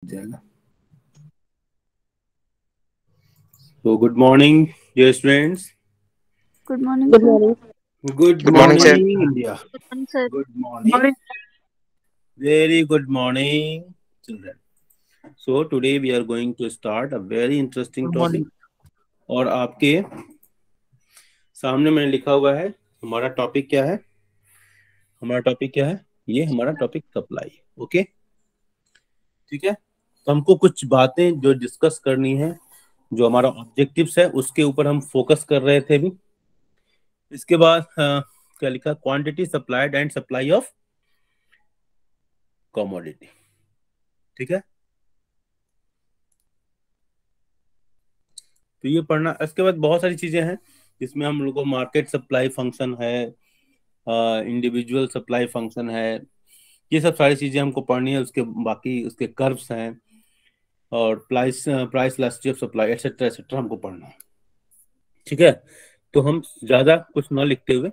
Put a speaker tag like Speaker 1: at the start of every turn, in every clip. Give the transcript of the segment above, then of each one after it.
Speaker 1: जाएगा। So good morning, dear students.
Speaker 2: Good morning,
Speaker 3: Good
Speaker 2: sir.
Speaker 3: morning.
Speaker 1: Good
Speaker 4: Good morning, sir.
Speaker 1: morning, India.
Speaker 2: Good morning, sir.
Speaker 1: Good morning. Very good morning, children. So today we are going to start a very interesting topic. और आपके सामने मैंने लिखा हुआ है हमारा topic क्या है। हमारा टॉपिक क्या है? ये हमारा टॉपिक सप्लाई। ओके, ठीक है। तो हमको कुछ बातें जो डिस्कस करनी है, जो हमारा ऑब्जेक्टिव्स है, उसके ऊपर हम फोकस कर रहे थे अभी। इसके बाद क्या लिखा? Quantity supplied and supply of commodity. ठीक है, तो ये पढ़ना। इसके बाद बहुत सारी चीजें हैं जिसमें हम लोग को मार्केट सप्लाई फंक्शन है, इंडिविजुअल सप्लाई फंक्शन है, ये सब सारी चीजें हमको पढ़नी है। उसके बाकी उसके कर्व्स हैं और price elasticity of supply etcetera etcetera हमको पढ़ना है। ठीक है, तो हम ज्यादा कुछ न लिखते हुए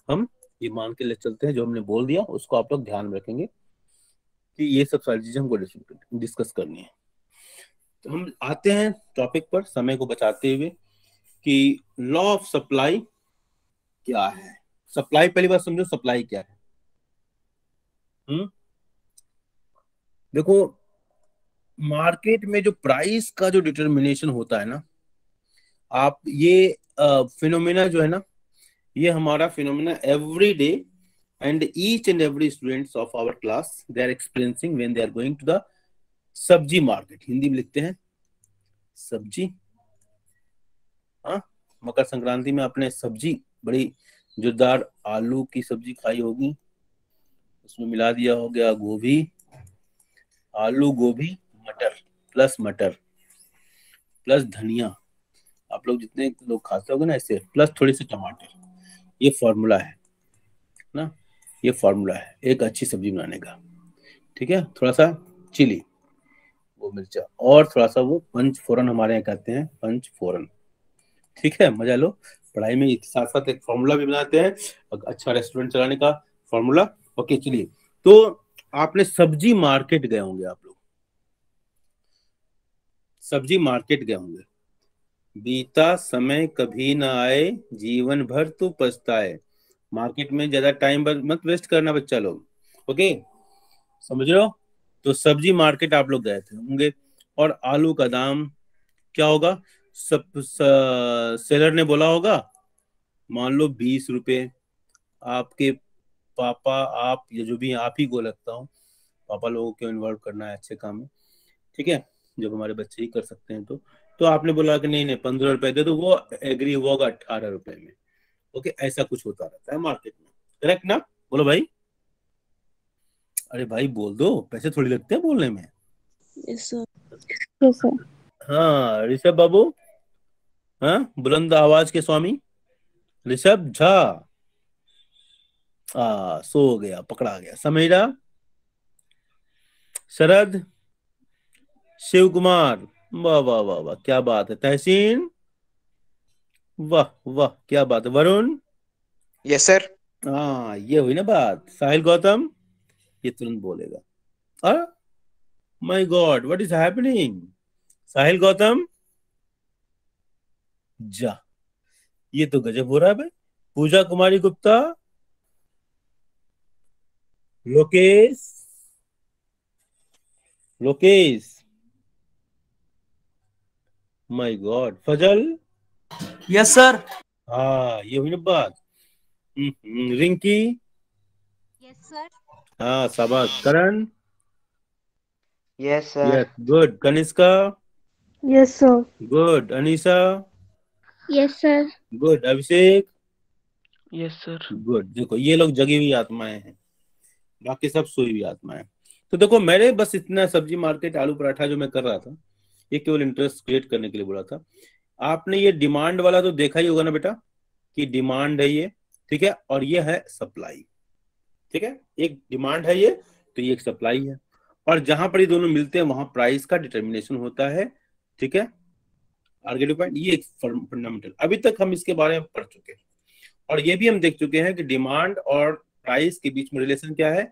Speaker 1: हम ये मान के ले चलते हैं, जो हमने बोल दिया उसको आप लोग ध्यान में रखेंगे कि ये सब सारी चीजें हमको डिस्कस करनी है। तो हम आते हैं टॉपिक पर समय को बचाते हुए कि लॉ ऑफ सप्लाई क्या है। सप्लाई, पहली बात समझो सप्लाई क्या है। देखो, मार्केट में जो प्राइस का जो डिटर्मिनेशन होता है ना, आप ये फिनोमेना जो है ना, ये हमारा phenomena every day and each and every students of our class they are experiencing when they are going to the सब्जी मार्केट। हिंदी में लिखते हैं सब्जी। हाँ, मकर संक्रांति में आपने सब्जी, बड़ी जोरदार आलू की सब्जी खाई होगी, उसमें मिला दिया हो गया गोभी, आलू गोभी मटर प्लस धनिया। आप लोग जितने लोग खाते होगे ना ऐसे, प्लस थोड़ी सी टमाटर। ये फॉर्मूला है ना, ये फॉर्मूला है एक अच्छी सब्जी बनाने का। ठीक है, थोड़ा सा चिली, वो मिर्चा, और थोड़ा सा वो पंच फोरन, हमारे यहाँ कहते हैं पंच फोरन। ठीक है, मजा लो। पढ़ाई में साथ साथ एक फॉर्मूला भी बनाते हैं, अच्छा रेस्टोरेंट चलाने का फॉर्मूला। ओके, चलिए। तो आपने सब्जी मार्केट गए होंगे, आप लोग सब्जी मार्केट गए होंगे। बीता समय कभी ना आए, जीवन भर तू पछताए। मार्केट में ज्यादा टाइम मत वेस्ट करना बच्चा लोग। ओके, समझ रहे हो? तो सब्जी मार्केट आप लोग गए थे होंगे, और आलू का दाम क्या होगा? सेलर ने बोला होगा मान लो 20 रुपए। आपके पापा, आप, ये जो भी आप ही को लगता हो, पापा लोगों को इन्वॉल्व करना है अच्छे काम में। ठीक है, जब हमारे बच्चे ही कर सकते हैं तो आपने बोला कि नहीं नहीं 15 रुपए दे, तो वो एग्री हुआ होगा 18 रुपए में। ओके, ऐसा कुछ होता रहता है मार्केट में, करेक्ट ना? बोलो भाई। अरे भाई बोल दो, पैसे थोड़ी लगते हैं बोलने में।
Speaker 2: Yes, sir.
Speaker 3: Yes, sir.
Speaker 1: हाँ ऋषभ बाबू, हाँ बुलंद आवाज के स्वामी ऋषभ झा। सो गया, पकड़ा गया। समीरा, शरद, शिव कुमार, वाह वाह वाह वाह, क्या बात है। तहसीन, वाह वाह, क्या बात है। Varun,
Speaker 4: yes sir.
Speaker 1: हाँ ये हुई ना बात। साहिल गौतम, ये तुरंत बोलेगा। My god, what is happening. Sahil Gautam, जा, ये तो गजब हो रहा है भाई। Pooja Kumari Gupta, Lokesh, Lokesh, my god. Fazal,
Speaker 5: yes sir.
Speaker 1: हाँ ये हुई ना बात। Rinki,
Speaker 6: yes sir.
Speaker 1: हाँ शाबाश। Karan,
Speaker 4: yes sir.
Speaker 1: Yes good. Kanishka,
Speaker 3: Yes, sir.
Speaker 1: Good. Anisa,
Speaker 2: Yes, sir.
Speaker 1: Good. Abhishek,
Speaker 5: yes sir.
Speaker 1: Good. देखो ये लोग जगी हुई आत्माएं हैं, बाकी सब सोई हुई आत्माएं। तो देखो, मैंने बस इतना सब्जी मार्केट आलू पराठा जो मैं कर रहा था, ये केवल इंटरेस्ट क्रिएट करने के लिए बोला था। आपने ये डिमांड वाला तो देखा ही होगा ना बेटा, कि डिमांड है ये, ठीक है, और ये है सप्लाई। ठीक है, एक डिमांड है ये, तो ये एक सप्लाई है, और जहां पर ये दोनों मिलते हैं वहां प्राइस का डिटर्मिनेशन होता है। ठीक है, आर्गेटिव पॉइंट, ये एक फंडामेंटल। अभी तक हम इसके बारे में पढ़ चुके हैं, और ये भी हम देख चुके हैं कि डिमांड और प्राइस के बीच में रिलेशन क्या है।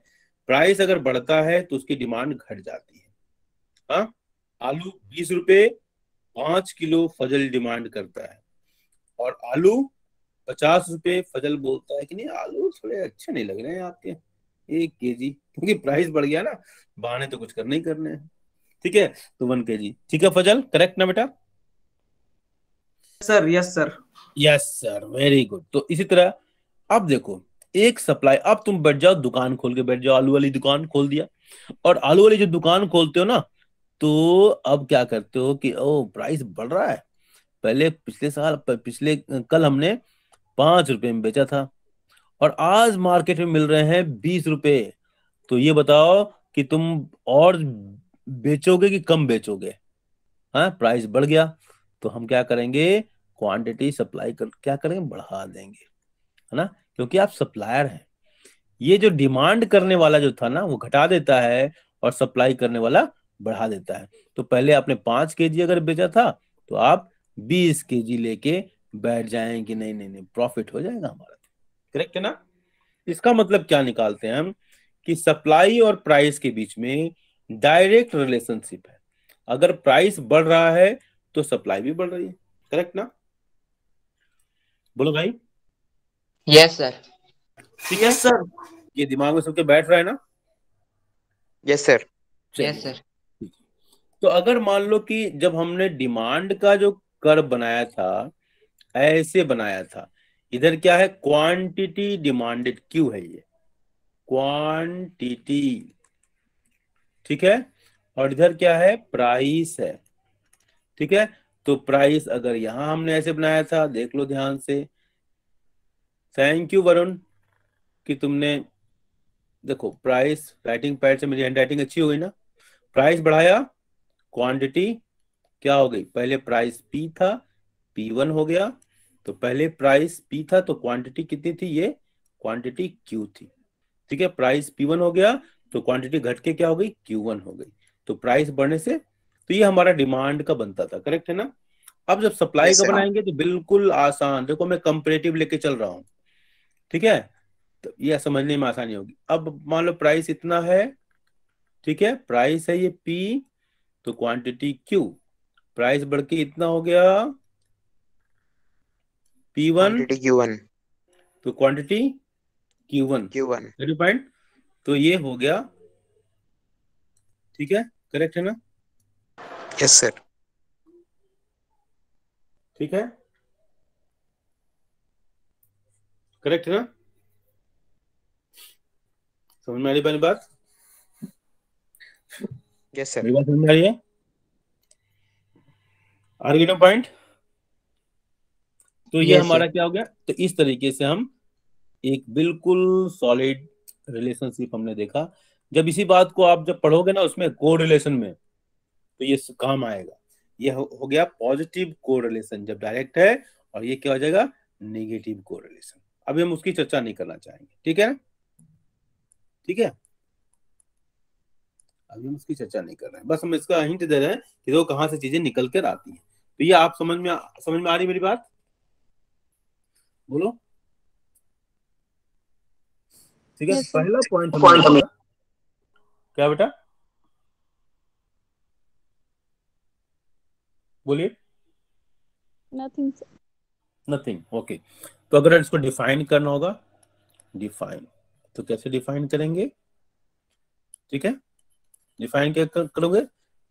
Speaker 1: प्राइस अगर बढ़ता है तो उसकी डिमांड घट जाती है। हाँ, आलू 20 रुपए 5 किलो फजल डिमांड करता है, और आलू 50 रुपए फजल बोलता है कि नहीं आलू थोड़े अच्छे नहीं लग रहे हैं आपके 1 केजी, क्योंकि प्राइस बढ़ गया ना, बहाने तो कुछ करने ही करने हैं। ठीक है, तो 1 केजी। ठीक है फजल, करेक्ट ना बेटा?
Speaker 5: Sir yes sir.
Speaker 1: Yes sir, very good. तो इसी तरह अब देखो, एक सप्लाई, अब तुम बैठ जाओ, दुकान खोल के बैठ जाओ, आलू वाली दुकान खोल दिया, और आलू वाली जो दुकान खोलते हो ना, तो अब क्या करते हो कि ओ प्राइस बढ़ रहा है, पहले पिछले साल पिछले कल हमने 5 रुपए में बेचा था, और आज मार्केट में मिल रहे हैं 20 रुपए। तो ये बताओ कि तुम और बेचोगे कि कम बेचोगे? हाँ, प्राइस बढ़ गया, तो हम क्या करेंगे, क्वांटिटी सप्लाई कर क्या करेंगे, बढ़ा देंगे, है ना, क्योंकि आप सप्लायर हैं। ये जो डिमांड करने वाला जो था ना, वो घटा देता है, और सप्लाई करने वाला बढ़ा देता है। तो पहले आपने 5 केजी अगर बेचा था, तो आप 20 केजी लेके बैठ जाएंगे, नहीं नहीं नहीं, प्रॉफिट हो जाएगा हमारा। करेक्ट है ना? इसका मतलब क्या निकालते हैं हम, कि सप्लाई और प्राइस के बीच में डायरेक्ट रिलेशनशिप है। अगर प्राइस बढ़ रहा है तो सप्लाई भी बढ़ रही है। करेक्ट ना? बोलो भाई।
Speaker 4: Yes sir.
Speaker 1: ठीक है,
Speaker 5: यस सर।
Speaker 1: ये दिमाग में सबके बैठ रहा है ना?
Speaker 7: Yes sir.
Speaker 4: यस
Speaker 1: चलिए,
Speaker 4: सर।
Speaker 1: ठीक है। तो अगर मान लो कि जब हमने डिमांड का जो कर्व बनाया था, ऐसे बनाया था, इधर क्या है, क्वांटिटी डिमांडेड, क्यू है ये क्वांटिटी, ठीक है, और इधर क्या है, प्राइस है। ठीक है, तो प्राइस अगर यहां हमने ऐसे बनाया था, देख लो ध्यान से। थैंक यू वरुण कि तुमने, देखो प्राइस, राइटिंग पैड से मेरी हैंड राइटिंग अच्छी हो गई ना। प्राइस बढ़ाया, क्वांटिटी क्या हो गई, पहले प्राइस पी था, P1 हो गया, तो पहले प्राइस पी था तो क्वांटिटी कितनी थी, ये क्वांटिटी क्यू थी। ठीक है, प्राइस P1 हो गया तो क्वांटिटी घट के क्या हो गई, Q1 हो गई। तो प्राइस बढ़ने से, तो ये हमारा डिमांड का बनता था। करेक्ट है ना? अब जब सप्लाई
Speaker 7: यस
Speaker 1: का
Speaker 7: सर।
Speaker 1: बनाएंगे तो बिल्कुल आसान, देखो मैं कंपेरेटिव लेके चल रहा हूँ। ठीक है, तो ये समझने में आसानी होगी। अब मान लो प्राइस इतना है, ठीक है, प्राइस है ये P, तो क्वांटिटी Q, प्राइस बढ़ के इतना हो गया P1,
Speaker 7: क्वांटिटी Q1।
Speaker 1: तो क्वांटिटी Q1।
Speaker 7: Q1।
Speaker 1: पॉइंट, तो ये हो गया। ठीक है, करेक्ट है ना?
Speaker 7: Yes sir.
Speaker 1: ठीक है, करेक्ट है ना? समझ में आ रही पहली बात?
Speaker 7: Yes sir.
Speaker 1: मेरी बात समझ में आ रही है? आगे नो पॉइंट। तो ये
Speaker 4: यस
Speaker 1: हमारा
Speaker 4: सर।
Speaker 1: क्या हो गया, तो इस तरीके से हम एक बिल्कुल सॉलिड रिलेशनशिप हमने देखा। जब इसी बात को आप जब पढ़ोगे ना उसमें को रिलेशन में, तो ये काम आएगा। ये हो गया पॉजिटिव को रिलेशन जब डायरेक्ट है, और ये क्या हो जाएगा, नेगेटिव को रिलेशन। अभी हम उसकी चर्चा नहीं करना चाहेंगे, ठीक है ना? ठीक है, अभी हम उसकी चर्चा नहीं कर रहे हैं, बस हम इसका हिंट दे रहे हैं कि वो कहां से चीजें निकल कर आती हैं। तो ये आप समझ में आ रही मेरी बात? बोलो। ठीक है,
Speaker 2: Yes, sir.
Speaker 1: पहला पॉइंट हमने देखा, क्या बेटा? बोलिए।
Speaker 2: Nothing, sir.
Speaker 1: Nothing, okay. तो अगर इसको डिफाइन करना होगा, डिफाइन, तो कैसे डिफाइन करेंगे? ठीक है, डिफाइन क्या करोगे,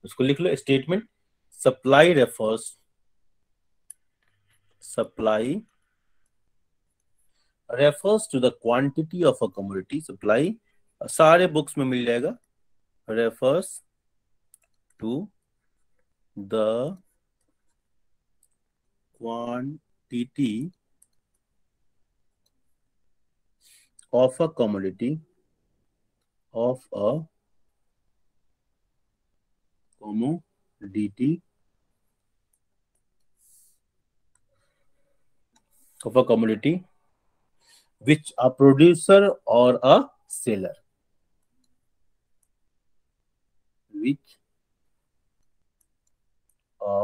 Speaker 1: उसको लिख लो, statement supply refers to the quantity of a commodity. Supply सारे बुक्स में मिल जाएगा, refers to the quantity of a commodity of a commodity of a commodity which a producer or a seller, which a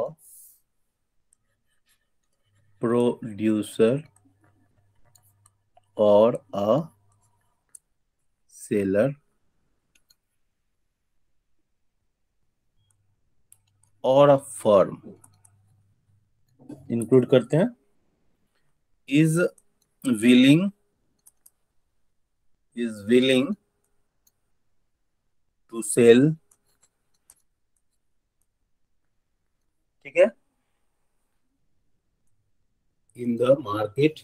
Speaker 1: producer or a seller और a firm include करते हैं is willing to cell, ठीक है, इन the market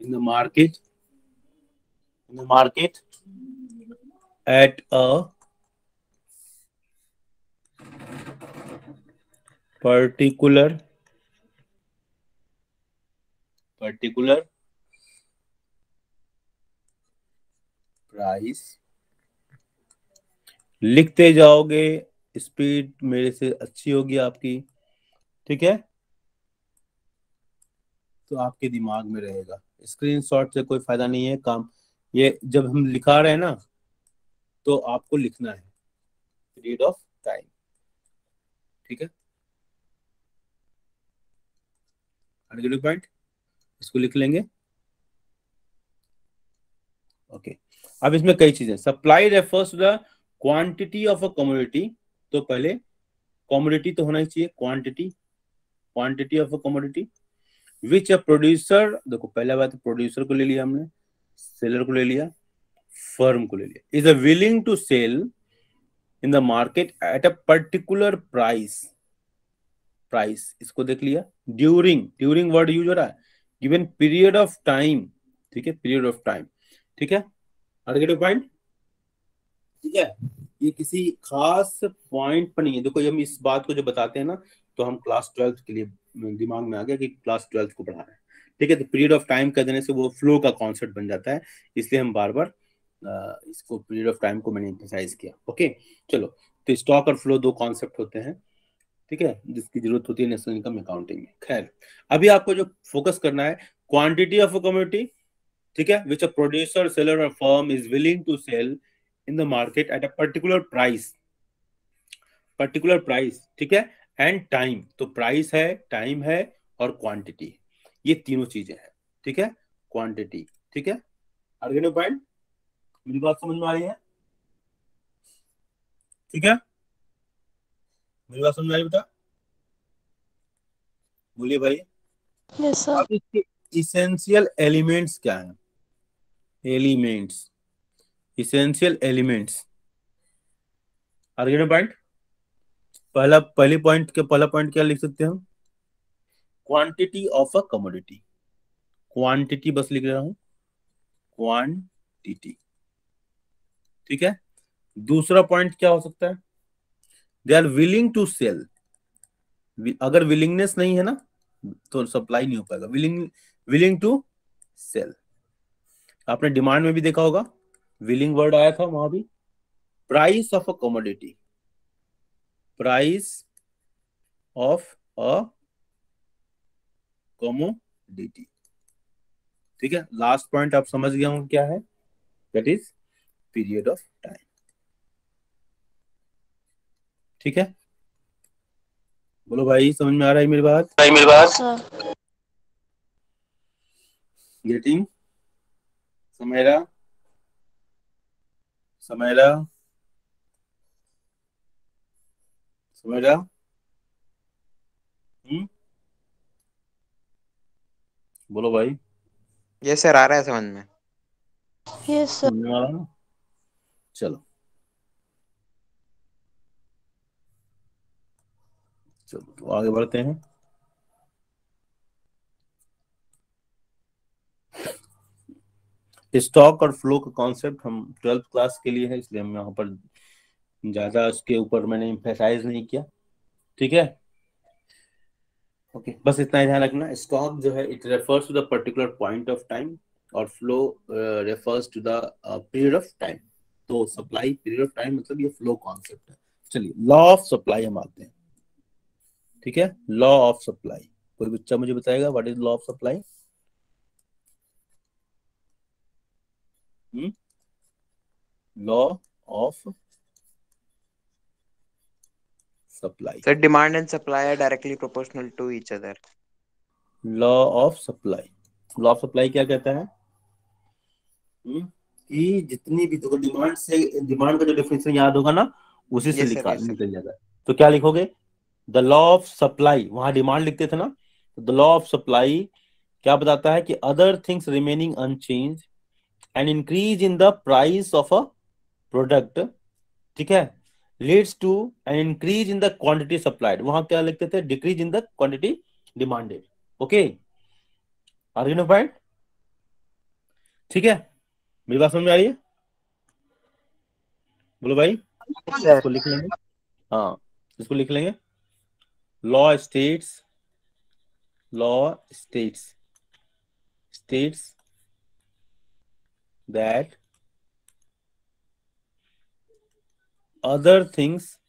Speaker 1: in the market at a particular price. लिखते जाओगे, speed मेरे से अच्छी होगी आपकी, ठीक है, तो आपके दिमाग में रहेगा। स्क्रीनशॉट से कोई फायदा नहीं है काम, ये जब हम लिखा रहे हैं ना तो आपको लिखना है पीरियड ऑफ टाइम, ठीक है, पॉइंट इसको लिख लेंगे। ओके, अब इसमें कई चीजें, supply refers to the quantity of a commodity, तो पहले कमोडिटी तो होना ही चाहिए, quantity of a commodity which a producer, देखो पहला बात प्रोड्यूसर को ले लिया हमने, सेलर को ले लिया, फर्म को ले लिया, is a willing to sell in the market at a particular price, इसको देख लिया। ड्यूरिंग वर्ड यूज हो रहा है, गिवन पीरियड ऑफ टाइम, ठीक है, पीरियड ऑफ टाइम, ठीक है, पॉइंट, ठीक है, ये किसी खास पॉइंट पर नहीं है। देखो हम इस बात को जो बताते हैं ना, तो हम क्लास 12 के लिए दिमाग में आ गया कि क्लास 12 को पढ़ा रहे हैं, ठीक है, तो पीरियड ऑफ टाइम कर देने से वो फ्लो का कॉन्सेप्ट बन जाता है, इसलिए हम बार बार इसको पीरियड ऑफ टाइम को मैंने एम्फसाइज किया। ओके, चलो, तो स्टॉक और फ्लो दो कॉन्सेप्ट होते हैं, ठीक है, जिसकी जरूरत होती है नेशनल इनकम अकाउंटिंग में। खैर, अभी आपको जो फोकस करना है क्वांटिटी ऑफ अ कमोडिटी, ठीक है, विच अ प्रोड्यूसर सेलर और firm is willing to sell in the market at a particular price, ठीक है, एंड टाइम, तो प्राइस है, टाइम है और क्वांटिटी, ये तीनों चीजें हैं, ठीक है, क्वांटिटी, ठीक है, आगे पॉइंट, मेरी बात समझ में आ रही है, ठीक है, मेरी बात समझ में आ रही है, बेटा बोलिए भाई।
Speaker 3: Yes, sir.
Speaker 1: अब इसके इसेंशियल एलिमेंट्स क्या हैं, इसेंशियल एलिमेंट्स, आगे पॉइंट, पहला पॉइंट क्या लिख सकते हैं हम, quantity of a commodity, quantity बस लिख रहा हूं, क्वांटिटी, ठीक है। दूसरा पॉइंट क्या हो सकता है, they are willing to sell, अगर विलिंगनेस नहीं है ना तो सप्लाई नहीं हो पाएगा, विलिंग टू सेल, आपने डिमांड में भी देखा होगा, विलिंग वर्ड आया था वहां भी। Price of a commodity, price of a commodity, ठीक है। लास्ट पॉइंट आप समझ गया हूं क्या है, that is period of time, ठीक है, बोलो भाई समझ में आ रहा है मेरी बात,
Speaker 3: Sir.
Speaker 1: गेटिंग, समझ रहा, बोलो भाई,
Speaker 7: यस सर, आ रहा है समझ में।
Speaker 3: Yes, sir.
Speaker 1: समझ में आ रहा ना, चलो तो आगे बढ़ते हैं। स्टॉक और फ्लो का कॉन्सेप्ट हम 12th क्लास के लिए है, इसलिए हम यहाँ पर ज्यादा उसके ऊपर मैंने एम्फेसाइज नहीं किया, ठीक है। ओके, बस इतना ही ध्यान रखना, स्टॉक जो है it refers to the particular point of time और flow refers to the period of time, तो सप्लाई पीरियड ऑफ टाइम मतलब ये फ्लो कॉन्सेप्ट है। चलिए लॉ ऑफ सप्लाई हम आते हैं, ठीक है, लॉ ऑफ सप्लाई, कोई बच्चा मुझे बताएगा what is law of supply, law of supply,
Speaker 7: sir, demand and supply are directly proportional to each other.
Speaker 1: Law of supply, law of supply क्या कहता है, कि जितनी भी तो डिमांड से, डिमांड का जो डेफिनेशन याद होगा ना उसी से
Speaker 7: Yes, sir. Yes, sir.
Speaker 1: निकल जाएगा। तो क्या लिखोगे? द लॉ ऑफ सप्लाई, वहां डिमांड लिखते थे ना, द लॉ ऑफ सप्लाई क्या बताता है कि other things remaining unchanged and increase in the price of a product, ठीक है, leads to an increase in the quantity supplied. वहां क्या लिखते थे? Decrease in the quantity demanded. Okay, are you point? ठीक है, मेरी बात समझ में आ रही है? बोलो भाई।
Speaker 4: sir.
Speaker 1: इसको लिख लेंगे, हाँ इसको लिख लेंगे। Law states, law states that other things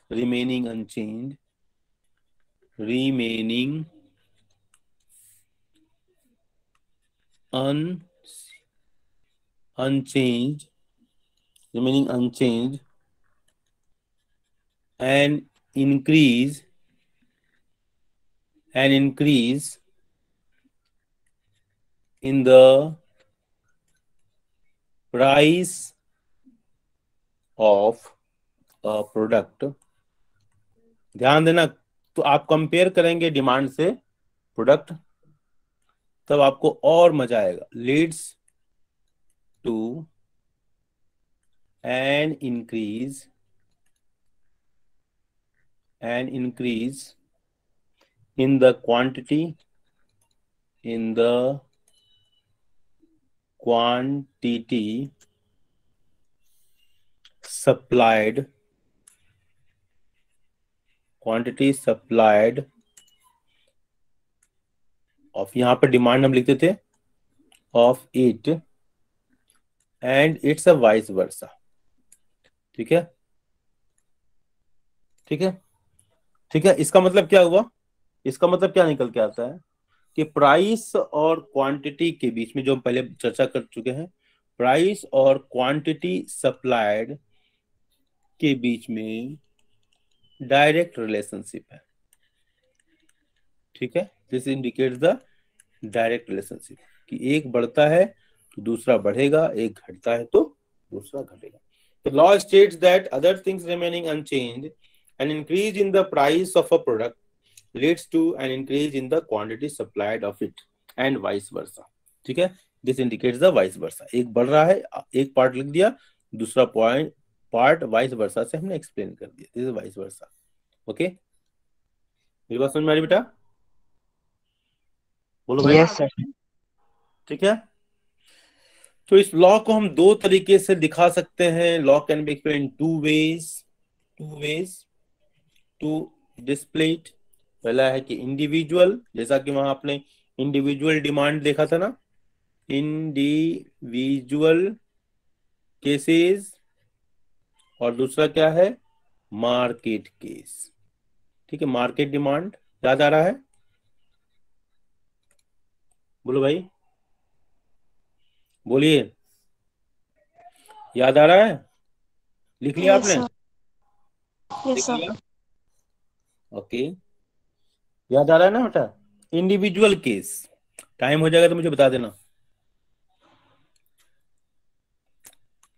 Speaker 1: remaining unchanged and increase in the price of a product। ध्यान देना, तो आप कंपेयर करेंगे डिमांड से प्रोडक्ट, तब आपको और मजा आएगा। Leads to an increase in the quantity supplied of, यहां पर डिमांड हम लिखते थे of it, and it's a vice versa. ठीक है, ठीक है, ठीक है। इसका मतलब क्या हुआ? इसका मतलब क्या निकल के आता है कि प्राइस और क्वांटिटी के बीच में, जो हम पहले चर्चा कर चुके हैं, प्राइस और क्वांटिटी सप्लाइड के बीच में डायरेक्ट रिलेशनशिप है। ठीक है, this indicates the direct relationship कि एक बढ़ता है तो दूसरा बढ़ेगा, एक घटता है तो दूसरा घटेगा। The law states that other things remaining unchanged, an increase in the price of a product leads to an increase in the quantity supplied of it and vice versa। ठीक है, this indicates the vice versa। एक बढ़ रहा है, एक part लिख दिया, दूसरा पार्ट वाइस वर्सा से हमने एक्सप्लेन कर दिया, this is vice versa. Okay, मेरी बात समझ में आ रही बेटा? बोलो भाई।
Speaker 4: Yes, sir.
Speaker 1: ठीक है, तो इस लॉ को हम दो तरीके से दिखा सकते हैं। Law can be explain two ways to display it. पहला है कि इंडिविजुअल, जैसा कि वहां आपने इंडिविजुअल डिमांड देखा था ना, इंडिविजुअल केसेस, और दूसरा क्या है? Market case. ठीक है, मार्केट डिमांड याद आ रहा है? बोलो भाई, बोलिए, याद आ रहा है? लिख लिया
Speaker 3: Yes,
Speaker 1: आपने?
Speaker 3: sir. Yes,
Speaker 1: लिख
Speaker 3: sir.
Speaker 1: लिया? ओके, याद आ रहा है ना बेटा? Individual case. टाइम हो जाएगा तो मुझे बता देना,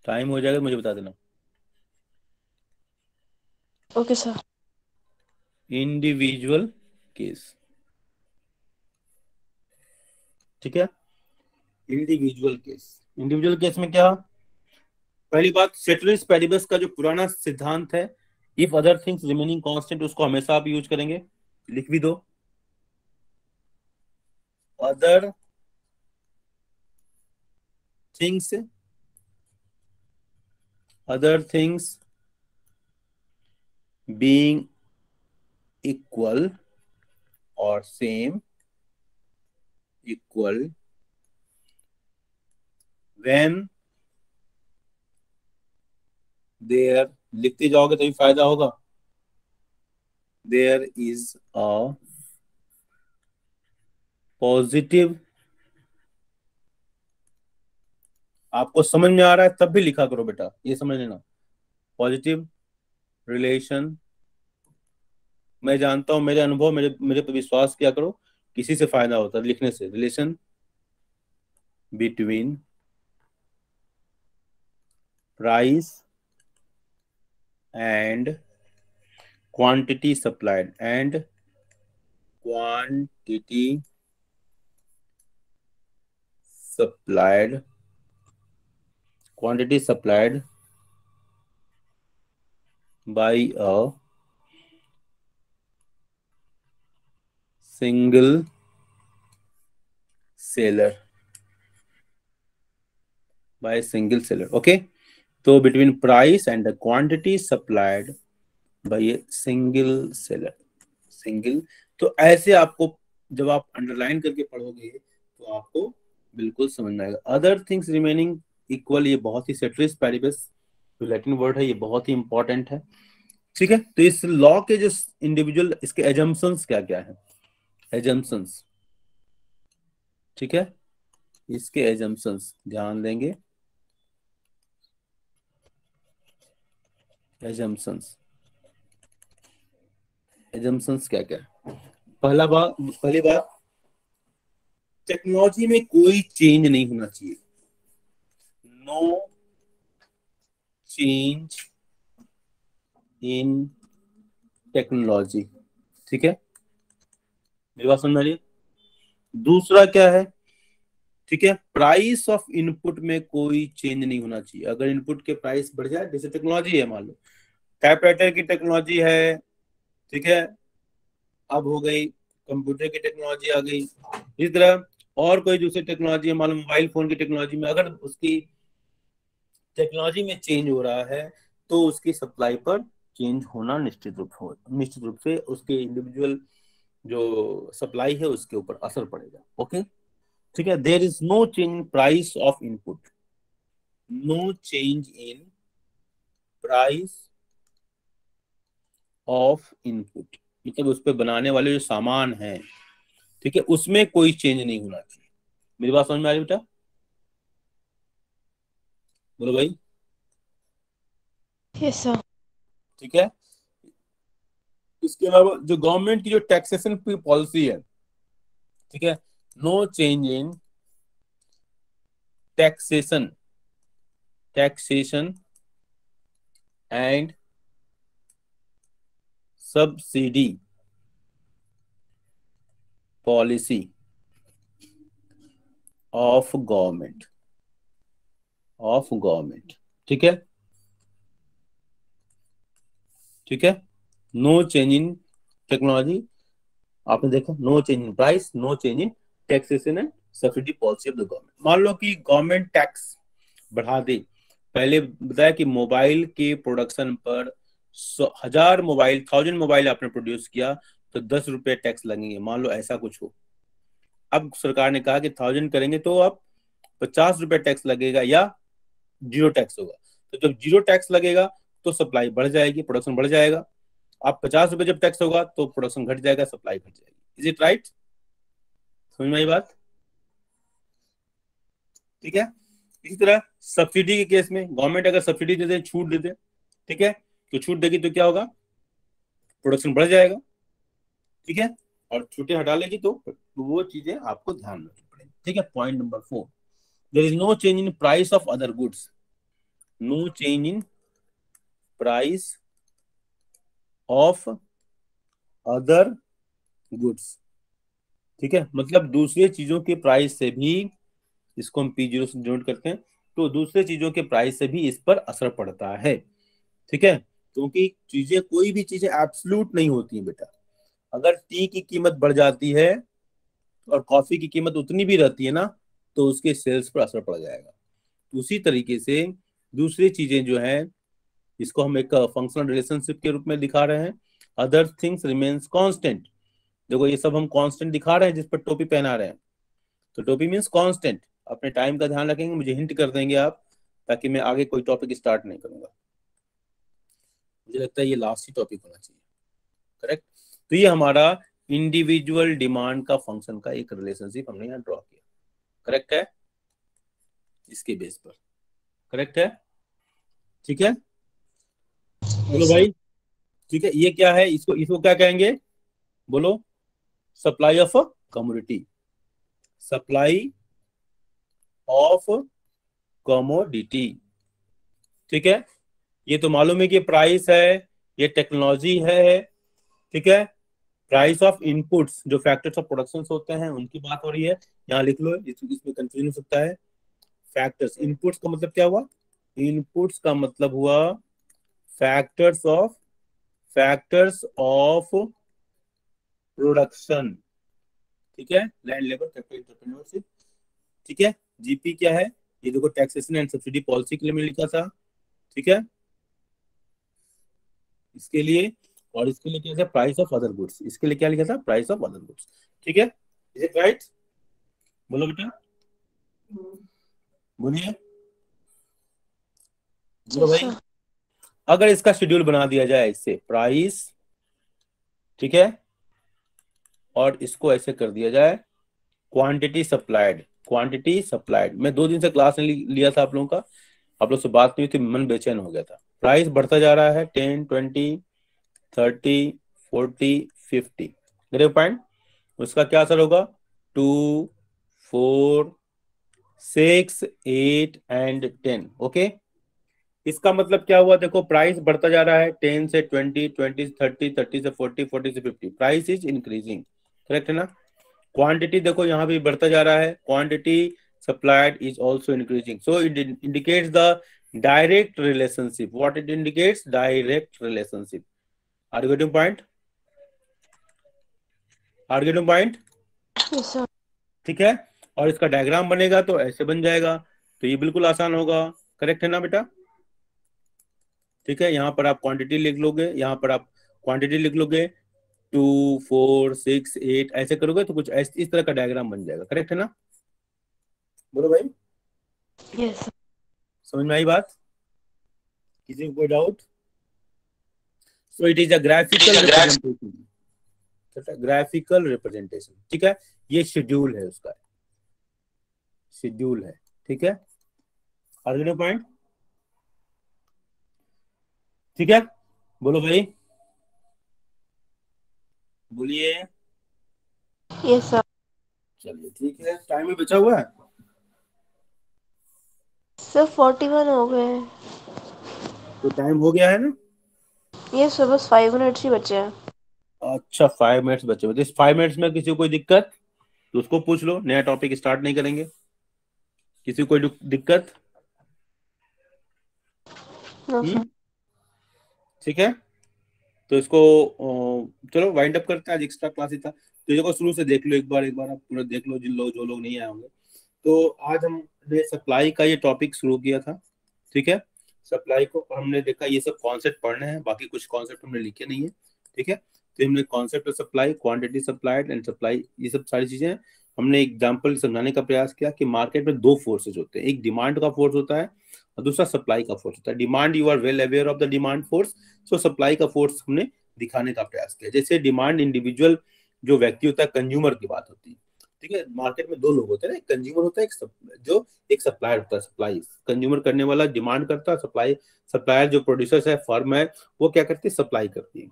Speaker 1: टाइम हो जाएगा तो मुझे बता देना।
Speaker 3: Okay, sir.
Speaker 1: इंडिविजुअल केस, ठीक है, इंडिविजुअल केस में क्या? पहली बात, सेटरिस पेरिबस का जो पुराना सिद्धांत है, if other things remaining constant, उसको हमेशा आप यूज करेंगे। लिख भी दो, अदर थिंग्स बीइंग इक्वल और सेम, इक्वल व्हेन देयर, लिखते जाओगे तभी फायदा होगा, देयर इज अ पॉजिटिव, आपको समझ में आ रहा है तब भी लिखा करो बेटा, ये समझ लेना, पॉजिटिव रिलेशन मैं जानता हूँ, मेरे अनुभव, मेरे मेरे पे विश्वास किया करो, किसी से फायदा होता है लिखने से। Relation between price and quantity supplied and quantity supplied quantity supplied by a single seller okay, तो between price and the quantity supplied by a single, तो ऐसे आपको जब आप अंडरलाइन करके पढ़ोगे तो आपको बिल्कुल समझ में आएगा। अदर थिंग्स रिमेनिंग इक्वल, ये बहुत ही सेट्रिस पैरिबस जो लैटिन वर्ड है, ये बहुत ही इंपॉर्टेंट है। ठीक है, तो इस लॉ के जो इंडिविजुअल इसके एजम्पशंस क्या क्या है, एजम्पशंस, ठीक है, इसके एजम्पशंस ध्यान देंगे। एजम्पशंस क्या क्या है? पहली बात, टेक्नोलॉजी में कोई चेंज नहीं होना चाहिए। No change in technology. ठीक है, मेरी बात समझ आ रही है? दूसरा क्या है? ठीक है, प्राइस ऑफ इनपुट में कोई चेंज नहीं होना चाहिए। अगर इनपुट के प्राइस बढ़ जाए, जैसे टेक्नोलॉजी है, मान लो टाइपराइटर की टेक्नोलॉजी है, ठीक है, अब हो गई कंप्यूटर की टेक्नोलॉजी आ गई, इस तरह और कोई दूसरी टेक्नोलॉजी है, मान लो मोबाइल फोन की टेक्नोलॉजी में अगर उसकी टेक्नोलॉजी में चेंज हो रहा है तो उसकी सप्लाई पर चेंज होना निश्चित रूप से उसके इंडिविजुअल जो सप्लाई है उसके ऊपर असर पड़ेगा। ओके, ठीक है, there is no change in price of input, no change in price of input, मतलब उस पर बनाने वाले जो सामान है, ठीक है, उसमें कोई चेंज नहीं होना चाहिए। मेरी बात समझ में आ रही बेटा? बोलो भाई।
Speaker 3: Yes sir.
Speaker 1: ठीक है, इसके अलावा जो गवर्नमेंट की जो टैक्सेशन की पॉलिसी है, ठीक है, no change in taxation and subsidy policy of government, ठीक है, ठीक है, नो चेंज इन टेक्नोलॉजी, आपने देखा, no change in price, no change in taxation and subsidy policy of the government. मान लो कि गवर्नमेंट टैक्स बढ़ा दे, पहले बताया कि मोबाइल के प्रोडक्शन पर 1000 मोबाइल आपने प्रोड्यूस किया तो 10 रुपए टैक्स लगेंगे, मान लो ऐसा कुछ हो। अब सरकार ने कहा कि 1000 करेंगे तो अब 50 रुपए टैक्स लगेगा या 0 टैक्स होगा। तो जब 0 टैक्स लगेगा तो सप्लाई बढ़ जाएगी, प्रोडक्शन बढ़ जाएगा। अब 50 रुपए जब टैक्स होगा तो प्रोडक्शन घट जाएगा, सप्लाई घट जाएगी। Is it right? समझ में आई बात? ठीक है, इसी तरह सब्सिडी के केस में गवर्नमेंट अगर सब्सिडी दे दे, छूट दे दे, ठीक है, तो छूट देगी तो क्या होगा? प्रोडक्शन बढ़ जाएगा, ठीक है, और छूटें हटा लेगी तो वो चीजें आपको ध्यान रखनी पड़ेगी। ठीक है, point number 4, there is no change in price of other goods, no change in price of other goods. ठीक है, मतलब दूसरे चीजों के प्राइस से भी, इसको हम P0 से नोट करते हैं, तो दूसरे चीजों के प्राइस से भी इस पर असर पड़ता है। ठीक है, क्योंकि चीजें, कोई भी चीजें एब्सोल्यूट नहीं होती हैं बेटा। अगर टी की कीमत बढ़ जाती है और कॉफी की कीमत उतनी भी रहती है ना, तो उसके सेल्स पर असर पड़ जाएगा। उसी तरीके से दूसरी चीजें जो है, इसको हम एक फंक्शनल रिलेशनशिप के रूप में दिखा रहे हैं। Other things remains constant. देखो ये सब हम कांस्टेंट दिखा रहे हैं जिस पर टोपी पहना रहे हैं, तो टोपी मीन्स कांस्टेंट। अपने टाइम का ध्यान रखेंगे, मुझे हिंट कर देंगे आप, ताकि मैं आगे कोई टॉपिक स्टार्ट नहीं करूंगा। मुझे लगता है ये लास्ट ही टॉपिक होना चाहिए, करेक्ट? तो ये हमारा इंडिविजुअल डिमांड का फंक्शन का एक रिलेशनशिप हमने यहाँ ड्रॉ किया, करेक्ट है? इसके बेस पर करेक्ट है, ठीक है? बोलो भाई, ठीक है, ये क्या है, इसको इसको क्या कहेंगे, बोलो, supply of commodity, supply of commodity. ठीक है, ये तो मालूम है कि प्राइस है, ये टेक्नोलॉजी है। ठीक है, प्राइस ऑफ इनपुट्स, जो फैक्टर्स ऑफ प्रोडक्शन होते हैं उनकी बात हो रही है, यहाँ लिख लो, इसमें कंफ्यूजन हो सकता है। फैक्टर्स, इनपुट्स का मतलब क्या हुआ, इनपुट्स का मतलब हुआ फैक्टर्स ऑफ प्रोडक्शन। ठीक है, लैंड, लेबर, कैपिटल, एंटरप्रेन्योरशिप। ठीक है, जीपी क्या है, ये देखो टैक्सेशन एंड सब्सिडी पॉलिसी के लिए मैंने लिखा था। ठीक है, इसके लिए, और इसके लिए क्या था, प्राइस ऑफ अदर गुड्स, इसके लिए क्या लिखा था, प्राइस ऑफ अदर गुड्स। ठीक है, इज इट राइट, बोलो बेटा, बोलिए, बोलो भाई। अगर इसका शेड्यूल बना दिया जाए इससे, प्राइस, ठीक है, और इसको ऐसे कर दिया जाए, क्वांटिटी सप्लाइड, क्वांटिटी सप्लाइड। मैं 2 दिन से क्लास नहीं लिया था आप लोगों का, आप लोग से बात नहीं हुई थी, मन बेचैन हो गया था। प्राइस बढ़ता जा रहा है, 10, 20, 30, 40, 50, ग्रे पॉइंट, उसका क्या असर होगा, 2, 4, 6, 8 एंड 10। ओके, इसका मतलब क्या हुआ, देखो प्राइस बढ़ता जा रहा है, 10 से 20, 20 से 30, 30 से 40, 40 से 50, प्राइस इज इंक्रीजिंग, करेक्ट है ना। क्वांटिटी देखो यहाँ भी बढ़ता जा रहा है, quantity supplied is also increasing, so it indicates the direct relationship. What it indicates, direct relationship. Are you getting point, are you getting point.
Speaker 3: Yes sir.
Speaker 1: ठीक है, और इसका डायग्राम बनेगा तो ऐसे बन जाएगा, तो ये बिल्कुल आसान होगा, करेक्ट है ना बेटा। ठीक है, यहाँ पर आप क्वांटिटी लिख लोगे, यहाँ पर आप क्वांटिटी लिख लोगे, 2, 4, 6, 8 ऐसे करोगे तो कुछ इस तरह का डायग्राम बन जाएगा, करेक्ट है ना, बोलो भाई।
Speaker 3: Yes sir.
Speaker 1: समझ में आई बात, किसी को कोई doubt. So it is a graphical representation, graphical representation. ठीक है, ये शेड्यूल है उसका, शेड्यूल है। ठीक है, अर्जुन पॉइंट, ठीक है, बोलो भाई, बोलिए।
Speaker 3: Yes sir.
Speaker 1: चलिए ठीक है, टाइम में बचा हुआ है
Speaker 3: सर 41 हो गए।
Speaker 1: तो टाइम हो गया है ना।
Speaker 3: यस सर, बस 5 मिनट्स ही बचे हैं।
Speaker 1: अच्छा, 5 मिनट्स बचे हुए, इस 5 मिनट्स में किसी को कोई दिक्कत तो उसको पूछ लो, नया टॉपिक स्टार्ट नहीं करेंगे। किसी को कोई दिक्कत,
Speaker 3: नो सर।
Speaker 1: ठीक है, तो इसको चलो वाइंड अप करते हैं, आज एक्स्ट्रा क्लास ही था, तो इसको शुरू से देख लो, एक बार आप पूरा देख लो, जो लोग नहीं आए होंगे। तो आज हमने सप्लाई का ये टॉपिक शुरू किया था। ठीक है, सप्लाई को हमने देखा, ये सब कॉन्सेप्ट पढ़ने हैं, बाकी कुछ कॉन्सेप्ट हमने लिखे नहीं है। ठीक है, तो हमने concept of supply, quantity supplied and supply, ये सब सारी चीजें हमने एग्जांपल समझाने का प्रयास किया कि मार्केट में 2 फोर्सेज होते हैं, एक डिमांड का फोर्स होता है और दूसरा सप्लाई का फोर्स होता है। Demand, you are well aware of the demand force, so supply का फोर्स हमने दिखाने का प्रयास किया। जैसे डिमांड इंडिविजुअल जो व्यक्ति होता है, कंज्यूमर की बात होती है। ठीक है, मार्केट में 2 लोग होते हैं ना, एक कंज्यूमर होता है, एक सप्लायर होता है। सप्लाई कंज्यूमर करने वाला डिमांड करता है, सप्लायर जो प्रोड्यूसर है, फर्म है, वो क्या करती है, सप्लाई करती है।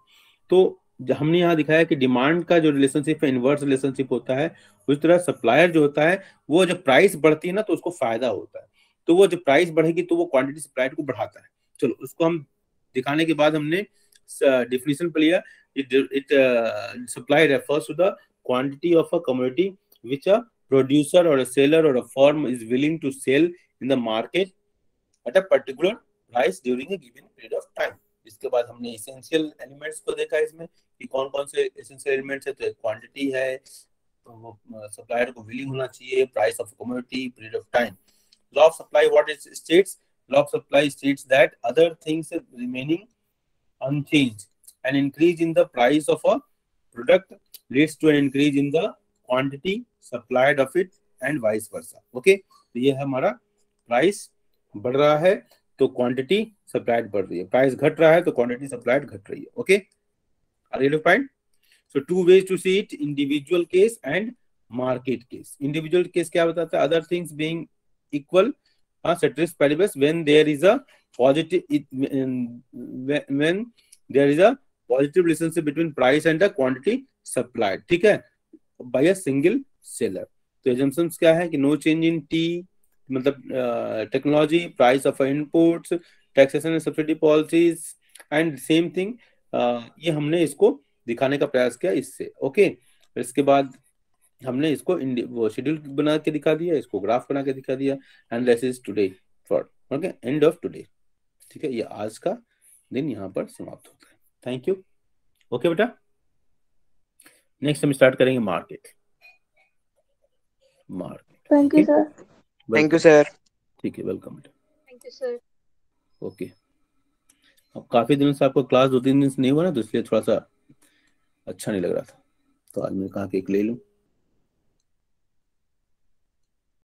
Speaker 1: तो हमने यहाँ दिखाया कि डिमांड का जो रिलेशनशिप है, इनवर्स रिलेशनशिप होता है। उस तरह सप्लायर जो होता है, वो जब प्राइस बढ़ती है ना तो उसको फायदा होता है, तो वो जब प्राइस बढ़ेगी तो वो क्वांटिटी सप्लाइड को बढ़ाता है। चलो, उसको हम दिखाने के बाद हमने डेफिनेशन पर लिया, it supply refers to the quantity of a commodity which a producer or a seller or a firm is willing to sell in the market at a particular price during a given period of time. इसके बाद हमने essential elements को देखा इसमें कि कौन कौन से एसेंशियल एलिमेंट्स है, तो क्वांटिटी है, तो वो सप्लायर को विलिंग होना चाहिए, price of commodity, period of time. Law of supply, what it states, law of supply states that other things remaining unchanged, an increase in the price of a product leads to an increase in the quantity supplied of it and vice versa. Okay, तो ये हमारा price बढ़ रहा है तो quantity supplied बढ़ रही है, प्राइस घट रहा है तो क्वांटिटी सप्लाइड घट रही है। Okay, are you fine. So 2 ways to see it, individual case and market case. Individual case क्या बताता है, other things being equal, ceteris paribus, when there is a positive, when there is a positive relationship between price and the quantity supplied, ठीक है, bye a single seller. तो assumptions क्या है कि no change इन T, मतलब technology, price of inputs, taxation and subsidy policies and same thing. ये हमने इसको दिखाने का प्रयास किया इससे। ओके, इसके बाद हमने इसको वो शेड्यूल बना के दिखा दिया, इसको ग्राफ बना के दिखा दिया, and this is today for okay end of today, ठीक है। ये आज का दिन यहाँ पर समाप्त होता है। Thank you. ओके बेटा, नेक्स्ट हम स्टार्ट करेंगे market.
Speaker 2: Thank you sir.
Speaker 7: Thank you sir.
Speaker 1: ठीक है, वेलकम बेटा।
Speaker 6: Thank you sir.
Speaker 1: ओके, अब काफी दिनों से आपको क्लास 2-3 दिन से नहीं हुआ ना, तो इसलिए थोड़ा सा अच्छा नहीं लग रहा था, तो आज मैं कहा कि एक ले लूं।